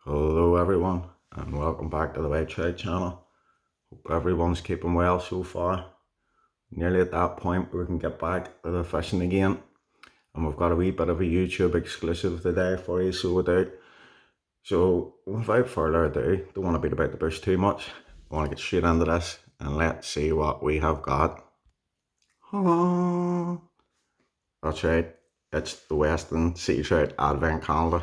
Hello everyone and welcome back to the White Trout channel. Hope everyone's keeping well so far. Nearly at that point where we can get back to the fishing again. And we've got a wee bit of a YouTube exclusive today for you, so we do. So without further ado, don't want to beat about the bush too much. I want to get straight into this and let's see what we have got. Oh, that's right, it's the Westin-Sea-Trout Advent Calendar.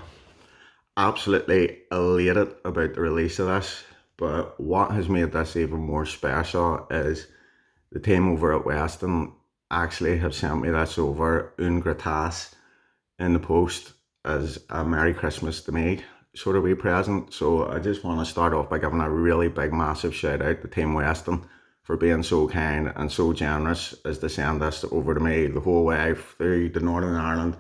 Absolutely elated about the release of this, but what has made this even more special is the team over at Westin actually have sent me this over une gratis in the post as a Merry Christmas to me sort of wee present. So I just want to start off by giving a really big massive shout out to Team Westin for being so kind and so generous as to send this over to me the whole way through to Northern Ireland.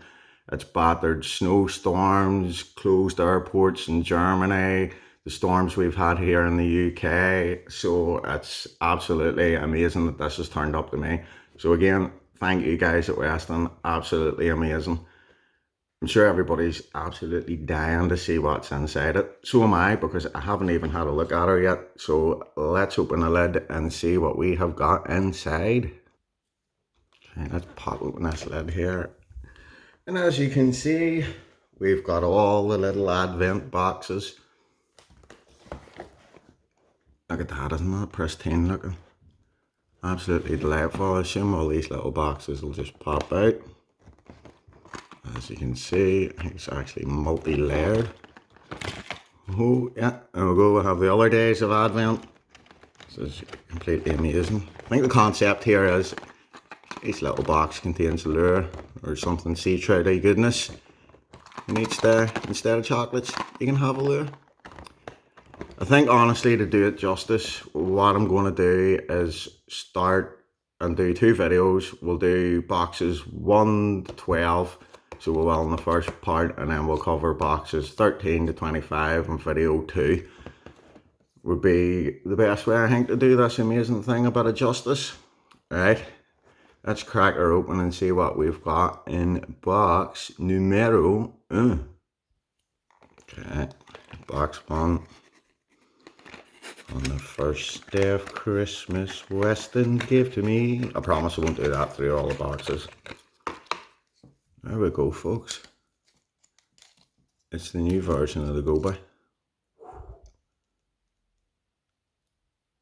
It's battered snowstorms, closed airports in Germany, the storms we've had here in the UK. So it's absolutely amazing that this has turned up to me. So again, thank you guys at Westin, absolutely amazing. I'm sure everybody's absolutely dying to see what's inside it. So am I, because I haven't even had a look at her yet. So let's open the lid and see what we have got inside. Okay, let's pop open this lid here. And as you can see, we've got all the little advent boxes. Look at that, isn't that pristine looking? Absolutely delightful. I assume all these little boxes will just pop out. As you can see, I think it's actually multi-layered. Oh yeah, there we go, we have the other days of Advent. This is completely amazing. I think the concept here is each little box contains a lure or something sea trouty goodness. And each day, instead of chocolates, you can have a lure. I think honestly, to do it justice, what I'm going to do is start and do two videos. We'll do boxes 1 to 12, so we will in the first part, and then we'll cover boxes 13 to 25 in video 2. Would be the best way, I think, to do this amazing thing, a bit of justice. Right, let's crack her open and see what we've got in box numero 1. Okay, box 1. On the first day of Christmas, Westin gave to me. I promise I won't do that through all the boxes. There we go, folks. It's the new version of the goby.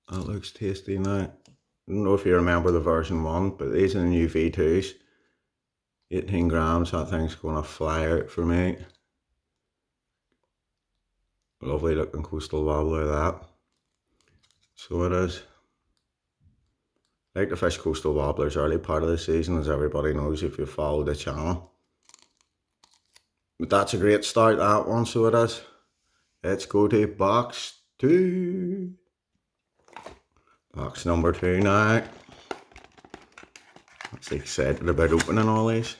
That looks tasty now. I don't know if you remember the version 1, but these are the new V2s. 18 grams, that thing's going to fly out for me. Lovely looking coastal wobbler, that. So it is. I like to fish coastal wobblers early part of the season, as everybody knows if you follow the channel. But that's a great start, that one, so it is. Let's go to box 2. Box number 2 now. I'm excited about opening all these.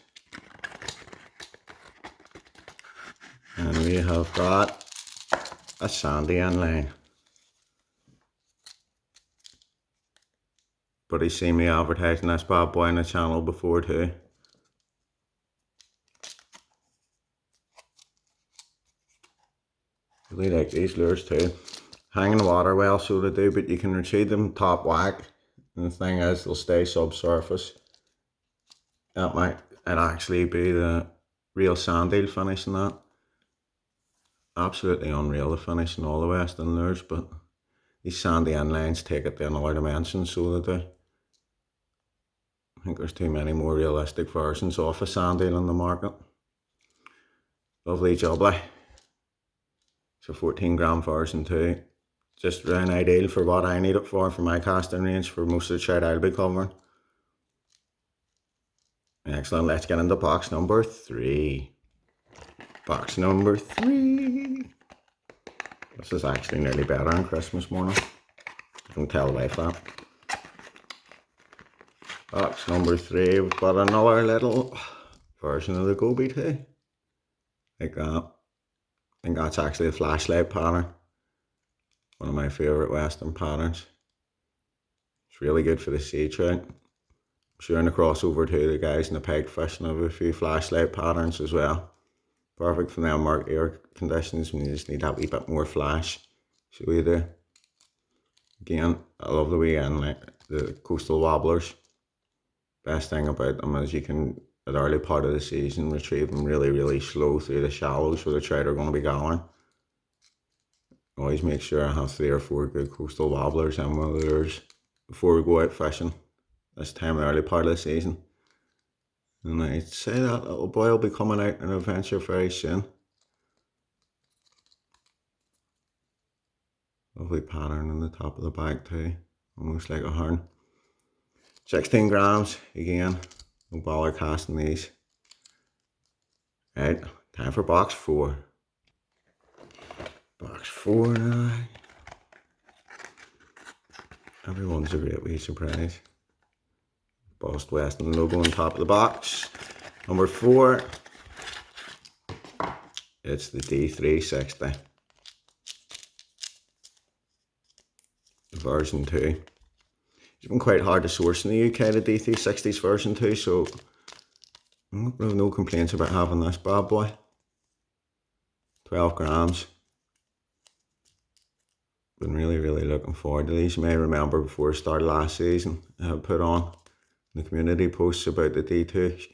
And we have got a sandy inline. But he's seen me advertising this bad boy on the channel before too. Really like these lures too. Hang in the water well, so they do, but you can retrieve them top whack. And the thing is, they'll stay subsurface. That might actually be the real sand eel finish in that. Absolutely unreal, the finish in all the Westin lures, but these sandy inlines take it to another dimension, so they do. I think there's too many more realistic versions of a sand eel on the market. Lovely jubbly. It's a 14 gram version too. Just round ideal for what I need it for my casting range, for most of the trout I'll be covering. Excellent, let's get into box number 3. Box number 3. This is actually nearly better on Christmas morning. I can tell the wife that. Box number 3, we've got another little version of the goby too. Like that. I think that's actually a flashlight pattern. One of my favourite Westin patterns. It's really good for the sea trout. I'm sure in the crossover too, the guys in the pike fishing have a few flashlight patterns as well. Perfect for them mark air conditions when you just need that wee bit more flash. So you do. Again, I love the way in like the coastal wobblers. Best thing about them is you can, at the early part of the season, retrieve them really slow through the shallows where the trout are going to be going. Always make sure I have 3 or 4 good coastal wobblers in my lures before we go out fishing this time in the early part of the season. And I'd say that little boy will be coming out on an adventure very soon. Lovely pattern on the top of the back too, almost like a horn. 16 grams, again, no bother casting these. Right, time for box 4. Box 4 now. Everyone's a great wee surprise. Bossed Westin logo on top of the box. Number 4, it's the D360. Version 2. It's been quite hard to source in the UK, the D360's version 2, so I have no complaints about having this bad boy. 12 grams. Been really looking forward to these. You may remember before the start of last season, I had put on the community posts about the D2.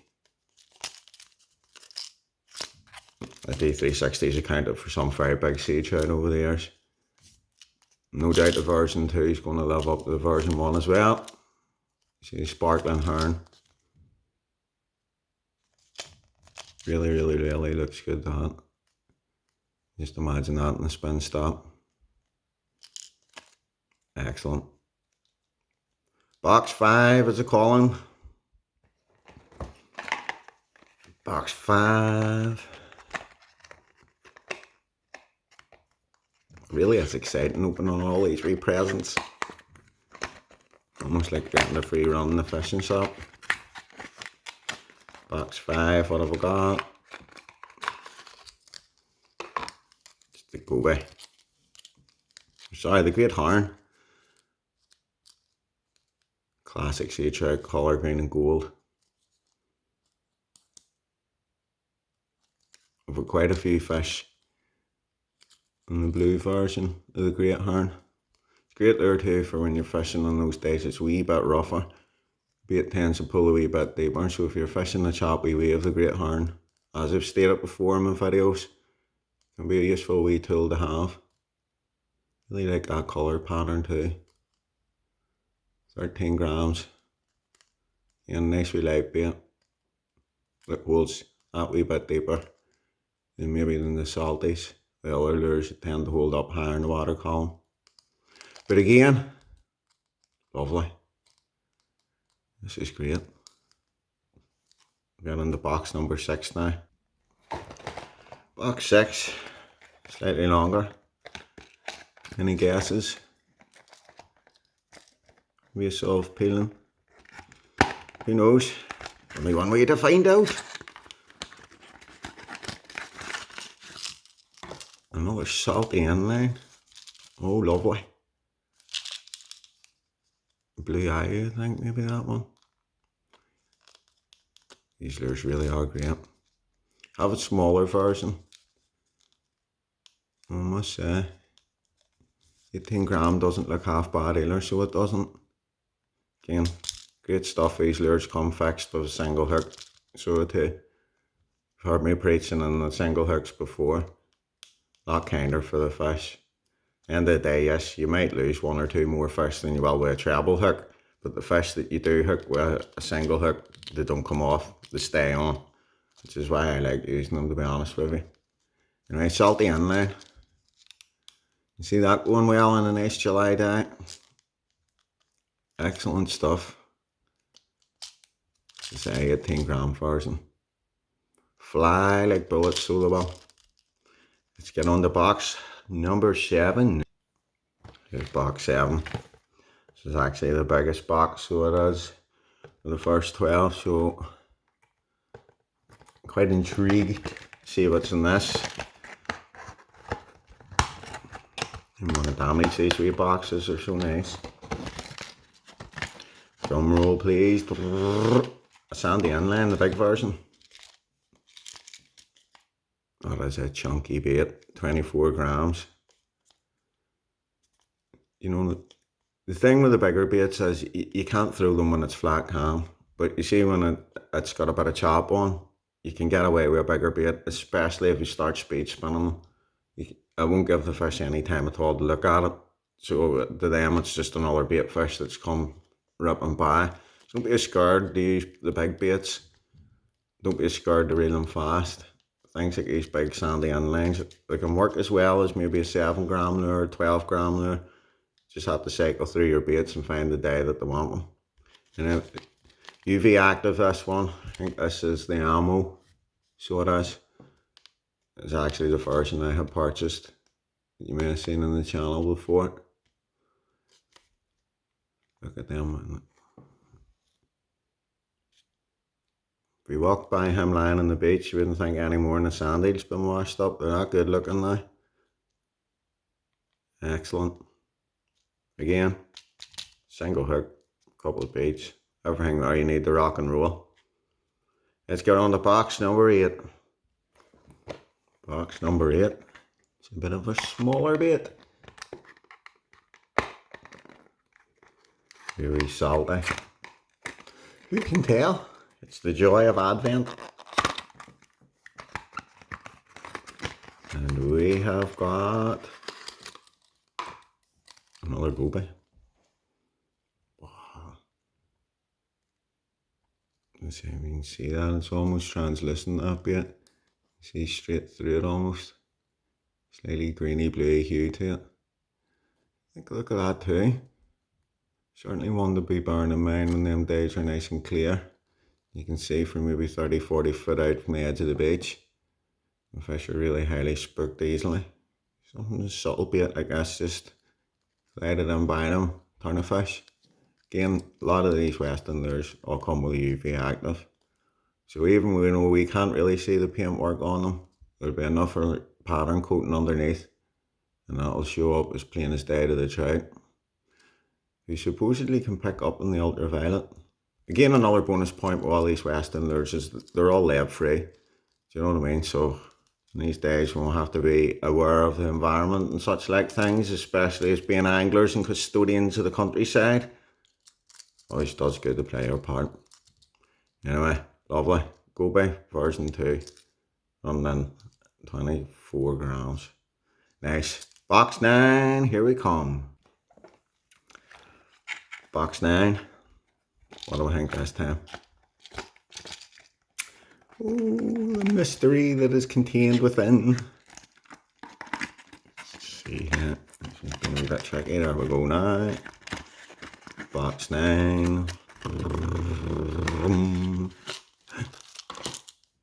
The D360's accounted for some very big seatrout over the years. No doubt the version 2 is going to live up to the version 1 as well. See the sparkling horn. Really looks good, that. Just imagine that in a spin stop. Excellent. Box 5 is a calling. Box 5. Really, it's exciting opening all these wee presents. Almost like getting a free run in the fishing shop. Box 5, what have we got? It's the goby. Sorry, the great horn. Classic sea trout, colour green and gold. I've got quite a few fish in the blue version of the great horn. It's great there too for when you're fishing on those days it's a wee bit rougher. Bait tends to pull a wee bit deeper, so if you're fishing the choppy way of the great horn, as I've stated before in my videos, it can be a useful wee tool to have. Really like that colour pattern too. 13 grams. And nice wee light bait that holds that wee bit deeper than maybe than the salties. The other lures tend to hold up higher in the water column. But again, lovely. This is great. We're into box number 6 now. Box 6, slightly longer. Any guesses? Maybe a soft peeling. Who knows? Only one way to find out. Another salty inline. Oh, lovely. Blue eye, I think, maybe that one. These lures really are great. Have a smaller version. I must say. 18 gram doesn't look half bad either, so it doesn't. Again, great stuff. These lures come fixed with a single hook. So too. You've heard me preaching on the single hooks before. A lot kinder for the fish. End of the day, yes, you might lose 1 or 2 more fish than you will with a treble hook, but the fish that you do hook with a single hook, they don't come off, they stay on, which is why I like using them, to be honest with you. Anyway, salty inline. You see that going well in a nice July day? Excellent stuff. This is a 18 gram version. Fly like bullets, so they will. Let's get on to box number 7. Here's box 7. This is actually the biggest box, so it is for the first 12. So I'm quite intrigued to see what's in this. I want to damage these wee boxes, they're so nice. Drum roll, please. A sandy inline, the big version. is a chunky bait, 24 grams. You know, the thing with the bigger baits is you can't throw them when it's flat calm. But you see when it's got a bit of chop on, you can get away with a bigger bait, especially if you start speed spinning them. I won't give the fish any time at all to look at it. So to them, it's just another bait fish that's come ripping by. So don't be scared to use the big baits. Don't be scared to reel them fast. Things like these big sandy inlines, they can work as well as maybe a 7 gram lure, 12 gram lure. Just have to cycle through your baits and find the day that they want them. You know, UV active, this one. I think this is the ammo. So it is. It's actually the version I have purchased. You may have seen on the channel before. Look at them. If you walked by him lying on the beach, you wouldn't think any more than the sand eel's been washed up. They're not good looking now. Excellent. Again, single hook, couple of beats, everything there you need to rock and roll. Let's get on to box number 8. Box number 8. It's a bit of a smaller bait. Very salty. Who can tell? It's the joy of Advent. And we have got another goby. Wow. Let's see if we can see that. It's almost translucent, that bit. See straight through it almost. Slightly greeny bluey hue to it. Look at that too. Certainly one to be bearing in mind when them days are nice and clear. You can see from maybe 30-40 foot out from the edge of the beach. The fish are really highly spooked easily. Something subtle bait like this, just glide it in by them, turn a fish. Again, a lot of these Westin lures all come with UV active. So even though we can't really see the paintwork on them, there'll be enough for pattern coating underneath, and that'll show up as plain as day to the trout. You supposedly can pick up in the ultraviolet. Again, another bonus point with all these Westin lures is that they're all lead free. Do you know what I mean? So in these days we won't have to be aware of the environment and such like things, especially as being anglers and custodians of the countryside. Always does good to play your part. Anyway, lovely. Goby version 2. And then 24 grams. Nice. Box 9, here we come. Box 9. What do I think this time? Oh, the mystery that is contained within. Let's see here. It's going to be a bit tricky. There we go now. Box 9.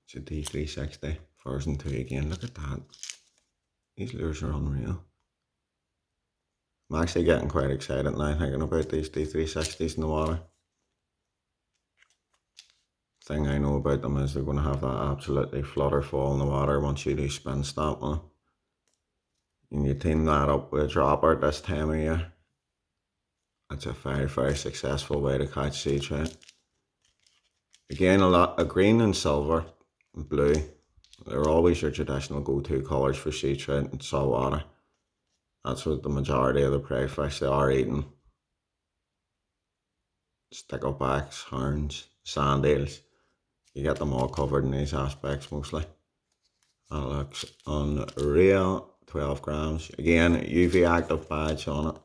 It's a D360 version 2 again. Look at that. These lures are unreal. I'm actually getting quite excited now thinking about these D360s in the water. Thing I know about them is they're going to have that absolutely flutter fall in the water once you do spin stop on it. And you team that up with a dropper this time of year. That's a very, very successful way to catch sea trout. Again, a lot of green and silver and blue. They're always your traditional go-to colours for sea trout in salt water. That's what the majority of the prey fish they are eating. Sticklebacks, herons, sand eels. You get them all covered in these aspects mostly. That looks unreal. 12 grams. Again, UV active badge on it.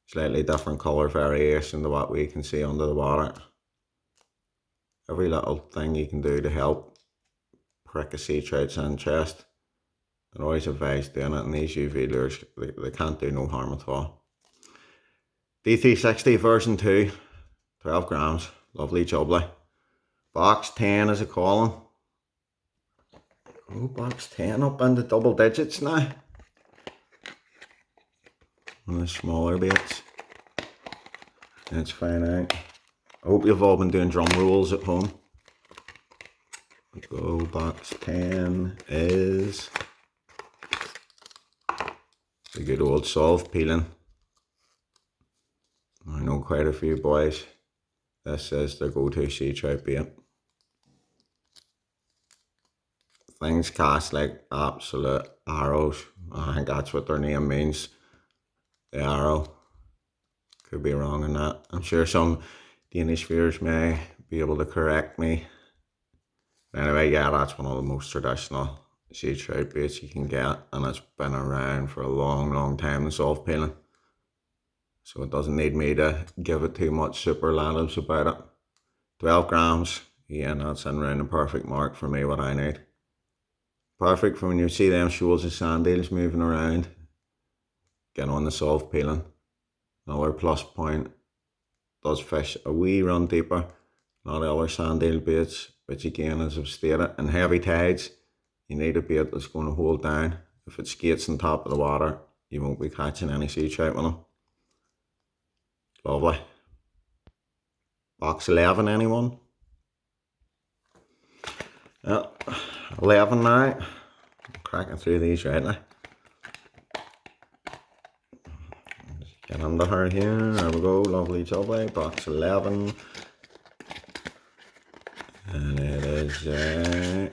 Slightly different colour variation to what we can see under the water. Every little thing you can do to help prick a sea trout's interest. I always advise doing it, and these UV lures, they can't do no harm at all. D360 version 2, 12 grams, lovely jubbly. Box 10 is a calling. Oh, box 10 up into double digits now. One of the smaller baits. Let's find out. I hope you've all been doing drum rolls at home. Let's go, box 10 is the good old solve peeling. I know quite a few boys. This is their go-to sea trout bait. things cast like absolute arrows. I think that's what their name means. The arrow. Could be wrong on that. I'm sure some Danish viewers may be able to correct me. Anyway, yeah, that's one of the most traditional sea trout baits you can get, and it's been around for a long time, the soft peeling. So it doesn't need me to give it too much superlatives about it. 12 grams, yeah, that's in around the perfect mark for me, what I need. Perfect for when you see them shoals of sand eels moving around. Get on the soft peeling. Another plus point, does fish a wee run deeper. Not the other sand eel baits, which again, as I've stated, in heavy tides, you need a bait that's going to hold down. If it skates on top of the water, you won't be catching any sea trout with them. Lovely. Box 11, anyone? Yeah, 11 now. Cracking through these right now. Get under her here. There we go. Lovely jubbly. Box 11. And it is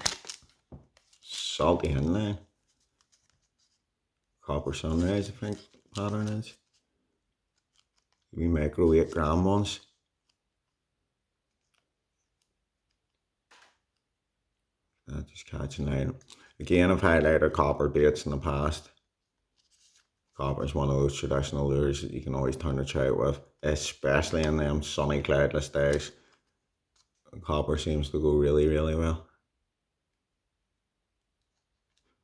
salty in there. Copper sunrise, I think pattern is. We micro 8 gram ones. Just catching out. Again, I've highlighted copper baits in the past. Copper is one of those traditional lures that you can always turn a trout with, especially in them sunny, cloudless days. Copper seems to go really well.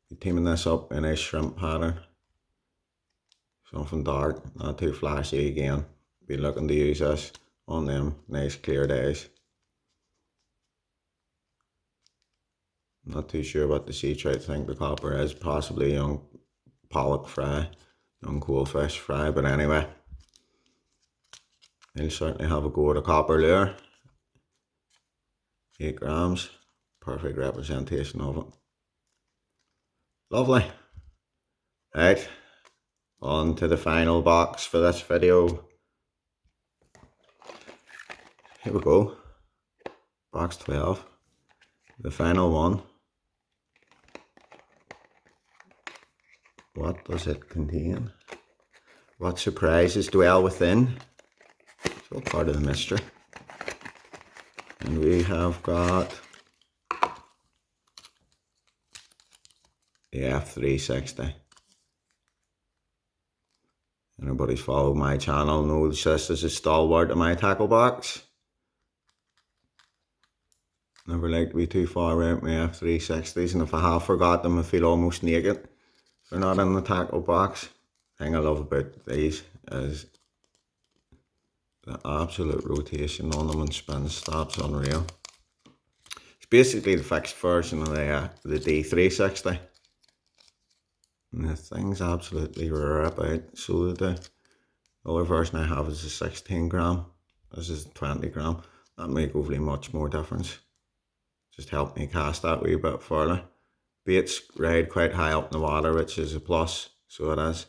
Be teaming this up in a shrimp pattern. Something dark, not too flashy again. Be looking to use this on them nice clear days. Not too sure what the sea trout think the copper is. Possibly young pollock fry, young coalfish fry, but anyway. He'll certainly have a go at a copper lure. 8 grams, perfect representation of it. Lovely. Right, on to the final box for this video. Here we go. Box 12. The final one. What does it contain? What surprises dwell within? It's all part of the mystery. And we have got the F360. Anybody's followed my channel knows this is a stalwart of my tackle box. Never like to be too far out my F360s, and if I have forgot them I feel almost naked. They're not in the tackle box. The thing I love about these is the absolute rotation on them and spin stops, unreal. It's basically the fixed version of the D360. And the thing's absolutely rip out, so the other version I have is a 16 gram. This is 20 gram. That make overly much more difference. Just help me cast that wee bit further. Baits ride quite high up in the water, which is a plus, so it is.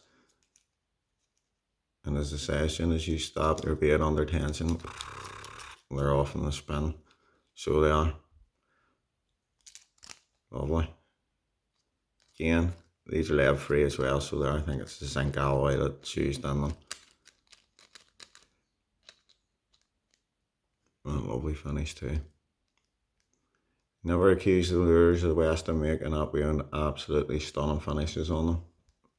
And as I say, as soon as you stop your bait under tension, they're off in the spin. So they are. Lovely. Again, these are lead free as well, so there I think it's the zinc alloy that's used in them. And a lovely finish too. Never accuse the lures of the Westin making up beyond absolutely stunning finishes on them.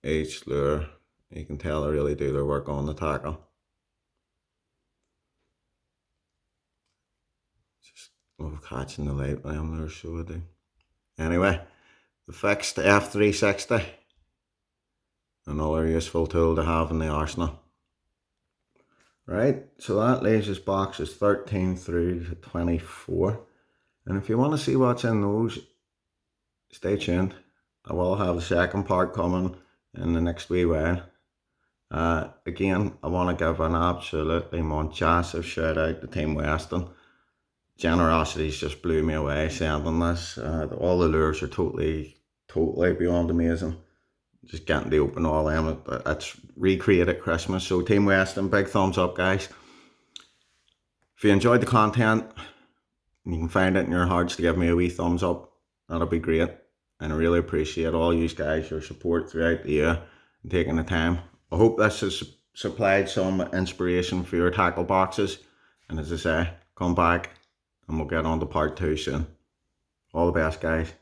Each lure, you can tell they really do their work on the tackle. Just love catching the light by them lures, so I do. Anyway, the fixed F360. Another useful tool to have in the arsenal. Right, so that leaves us boxes 13 through to 24. And if you want to see what's in those, stay tuned. I will have the second part coming in the next wee while. Again, I want to give an absolutely massive shout out to Team Westin. Generosity's just blew me away sending this. All the lures are totally beyond amazing. Just getting to open all them, it's recreated Christmas. So Team Westin, big thumbs up guys. If you enjoyed the content, you can find it in your hearts to give me a wee thumbs up. That'll be great. and I really appreciate all you guys, your support throughout the year and taking the time. I hope this has supplied some inspiration for your tackle boxes, and as I say, come back and we'll get on to part 2 soon. All the best, guys.